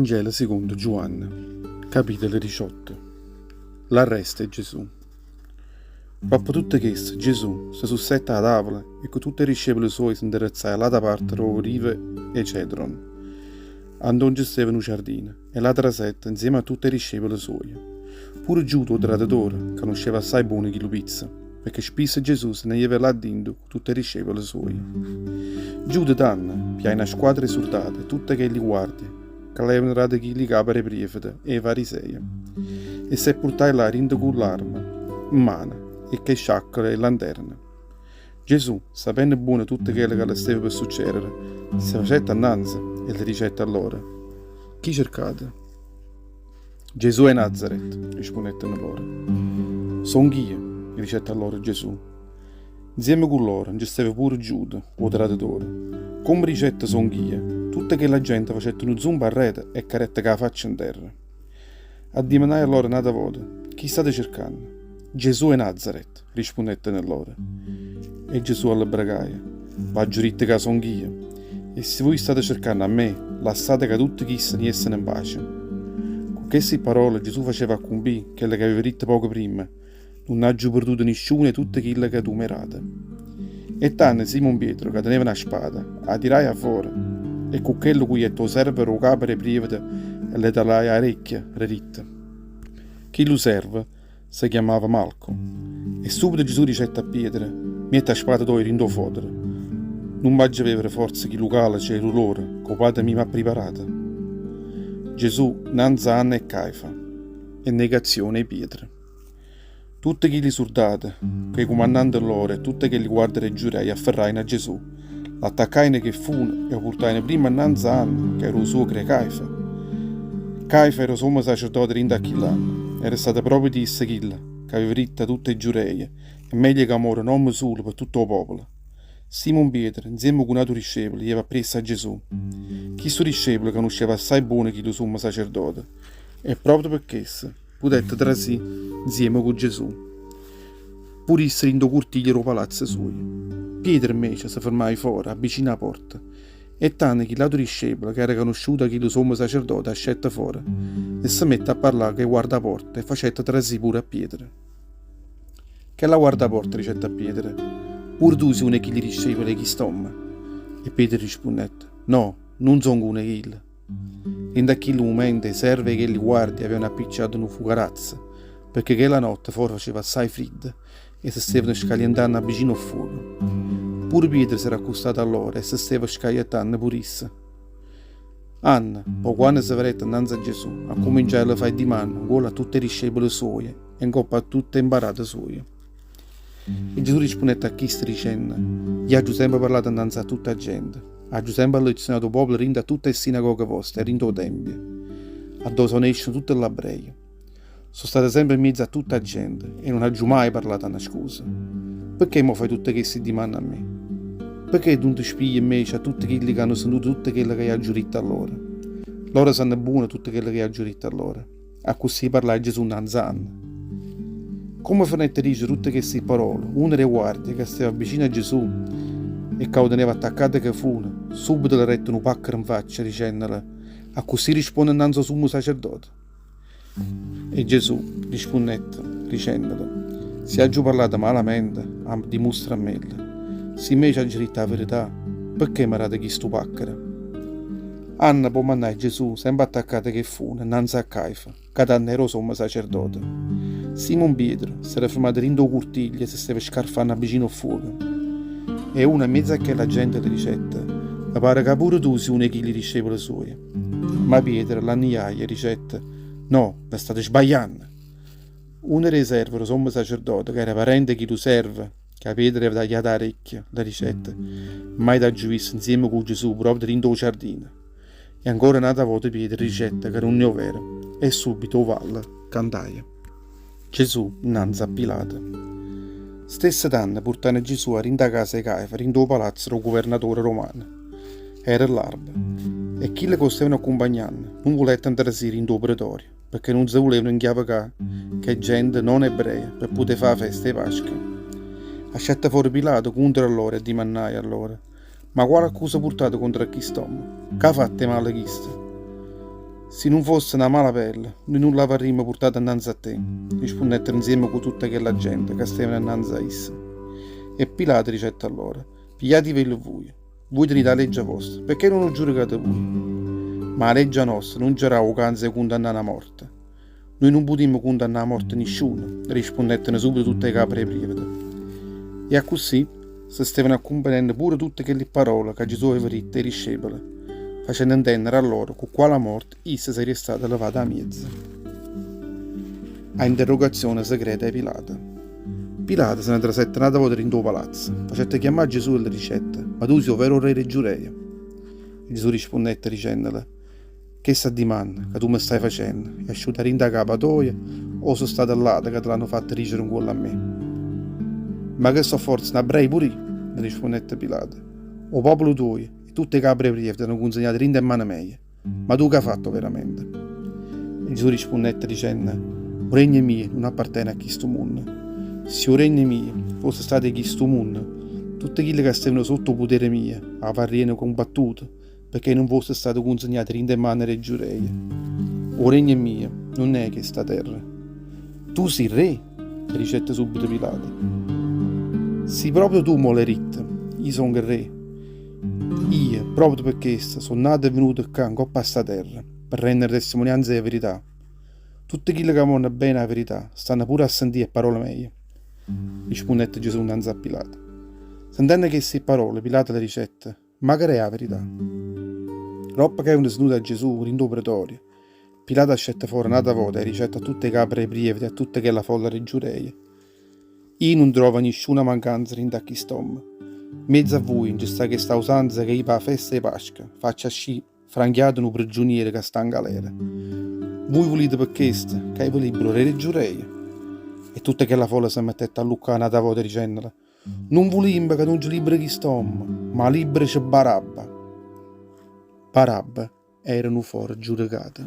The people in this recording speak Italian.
Vangelo secondo Giovanni, capitolo 18. L'arresto di Gesù. Dopo tutto questo, Gesù si sussetta a tavola e con tutti i discepoli suoi si indirizzava all'altra parte dove rive e Cedron. Andò Giuseppe in un giardino e l'altra setta insieme a tutti i discepoli suoi. Pure Giuda, il traditore, conosceva assai buone chi lo pizza, perché spesso Gesù se ne iva là dentro con tutti i discepoli suoi. Giuda danna, pia una squadra di soldati, tutte che li guardie, che levano rade chi li capere prefete e farisei, e se portai là rindo con l'arma in mano e che sciacquole e lanterne. Gesù, sapendo buono tutto quello che le stava per succedere, si facette annanzi e le dicette a loro: chi cercate? Gesù è Nazaret, rispondettero loro. Son io, dicette a loro Gesù. Insieme con loro ci stava pure Giuda, il traditore. Come dicette son io, tutta che la gente facette uno zoom a rete e carette che la faccia in terra. Addimanai allora un'altra volta: chi state cercando? Gesù è Nazaret, rispondette loro. E Gesù alle bragaie: va giuritte che son io, e se voi state cercando a me, lasciate che tutti chi se ne essano in pace. Con queste parole Gesù faceva cumpì quelle che aveva detto poco prima: non ha giù perduto nessuno e tutte quelle che tu merate. E tanne Simon Pietro, che teneva una spada, la tirai a fuori, e con quello cui è tuo serve lo capere private e le talai a orecchie, reritte. Chi lo serve si chiamava Malco. E subito Gesù dicette a Pietro: mette la spada tua rindò fodere. Non voglio avere forza chi locale c'è l'olore, che padre mi ha preparato. Gesù nanza Anna e Caifa, e negazione ai Pietro. Tutti chi li soldati, che i comandanti loro e tutti che li guardano e giurai afferraino a Gesù, l'attaccaino che fu e lo portaino prima innanzi a Anna, che era il suo Caifa. Caifa era sommo sacerdote rinda a quell'anno, era stato proprio di Issachilla, che aveva ritta tutte i giurei, e meglio che amore non solo per tutto il popolo. Simon Pietro, insieme con un altro discepolo, gli aveva preso a Gesù. Questo discepolo conosceva assai bene chi lo sommo sacerdote, e proprio per questo potette tra sé insieme con Gesù. Pur essere in do cortiglio del palazzo suo. Pietro invece si fermava fuori, vicino alla porta, e tanto che l'altro discepolo, che era conosciuto che lo sommo sacerdote, ascetta fuori, e si mette a parlare che guarda la porta, e facette tra sé pure a Pietro. Che la guarda la porta, dicette a Pietro: pur tu sei uno che gli discepoli chi stomma? E Pietro rispondette: no, non sono uno che gli. In da quel momento i servi che li guardi avevano appiccicato una fugarazza, perché quella notte fuori faceva assai freddo e si stavano scalientando vicino al fuoco. Pure Pietro si era accostato a loro e si stava scagliettando purissa. Anna, poi quando si vedette innanzi a Gesù, ha cominciato a fare di mano gol a tutti i discepoli suoi e in coppa a tutte le imparate sue. E Gesù rispondette a questo dicendo: gli ha sempre parlato innanzi a tutta la gente. Ha sempre lezionato il popolo rinda a tutte le sinagoghe vostre e rinda il tempio. A dove sono escono tutte le ebrei. Sono state sempre in mezzo a tutta la gente e non ha mai parlato una scusa. Perché mi fai tutte queste domande a me? Perché non ti spigli invece a tutti quelli che hanno sentito tutte quelle che ha giurito a loro? Loro sanno buone tutte quelle che ha giurito a loro. A così parlare Gesù nanzanno. Come fanette dice tutte queste parole, una delle guardie che stava vicino a Gesù e che lo teneva attaccato che fu, subito le rette un pacchero in faccia dicendole: a così risponde innanzi al sommo sacerdote. E Gesù rispondette dicendole: se ha giù parlato malamente, dimostra a me. Se invece ha giurito la verità, perché mi rate questo pacchero? Anna può mandare Gesù sempre attaccato che fu innanzi a Caifa, che tanto era sommo sacerdote. Simon Pietro si era fermato dentro il cortiglio e si stava scarfando vicino al fuoco. E una in mezzo a che la gente le dicette: mi pare che pure tu sei uno che gli discepoli suoi. Ma Pietro l'anniaia dicette: no, vi state sbagliando. Una dei servi, lo sommo sacerdote, che era parente chi lo serve, che Pietro aveva tagliato l'orecchio, le dicette: mai da giudizio insieme con Gesù proprio dentro il giardino. E ancora un'altra volta Pietro dicette che non ne è vero, e subito valle cantaia. Gesù innanzi a Pilato. Stesse tanne portano Gesù a rinda casa di Caifa, rinda il palazzo del governatore romano. Era l'alba, e chi le costavano accompagnando non volette andare a rinda il pretorio, perché non si volevano inchiavacare che gente non ebrea per poter fare la festa di Pasqua. Ascetta fuori Pilato contro loro e dimannai a loro: ma quale accusa portate contro quest'uomo? Che ha fatto male questo? Se non fosse una mala pelle, noi non l'avremmo portata innanzi a te, rispondettero insieme con tutta quella gente che stava innanzi a essa. E Pilato dicette allora, pigliatevi voi tenete la legge vostra, perché non lo giudicate voi? Ma la legge nostra non c'era vacanza di condannare a morte. Noi non potremmo condannare a morte nessuno, rispondettero subito tutte le capre private. E a così si stavano accompagnando pure tutte quelle parole che Gesù aveva dette ai discepoli, facendo intendere a loro con quale morte essa sarebbe stata levata a mezzo. A interrogazione segreta di Pilato. Pilato se ne trasette una volta in tuo palazzo, facette chiamare Gesù e le dicette, ma tu sei vero re di Giurea? E Gesù rispondette dicendole, che sta di manna che tu mi stai facendo? E asciutare in da capa tua o sono stato là che te l'hanno fatto rigere un quello a me? Ma che so forza, ne avrei pure io, le rispondette Pilato. O popolo tuo e tutte le capre prive ti hanno consegnato in mano mia. Ma tu che hai fatto veramente? E Gesù rispondette dicendo, il regno mio non appartiene a questo mondo. Se il regno mio fosse stato in questo mondo, tutte quelle che stavano sotto potere mio avrebbero combattuto perché non fosse stato consegnato in mano ai giurei. Il regno mio non è questa terra. Tu sei re, dicette subito Pilato. Se proprio tu molerit, io sono il re. Io, proprio per questo, sono nato e venuto qua in coppa a sta terra, per rendere testimonianza della verità. Tutti quelli che amano bene la verità stanno pure a sentire parole mie. Rispondette Gesù innanzi a Pilato. Sentendo queste parole, Pilato le dicette, ma che è la verità? Roppa che è un seduto a Gesù in due pretorio. Pilato scette fuori un'altra volta e ricetta a tutte le capre prive e a tutte che la folla dei giurei. Io non trovo nessuna mancanza in tacchi stomma. Mezzo a voi in questa usanza che io per la festa di Pasqua faccia sci franchiato un prigioniero che sta in galera. Voi volete per questo che io libero re dei giurei? E tutte che la folla si mettette a luccare un'altra volta dicendole non volimmo che non ci liberi chi stomma, ma liberi c'è Barabba. Barabba era un fuori giudicato.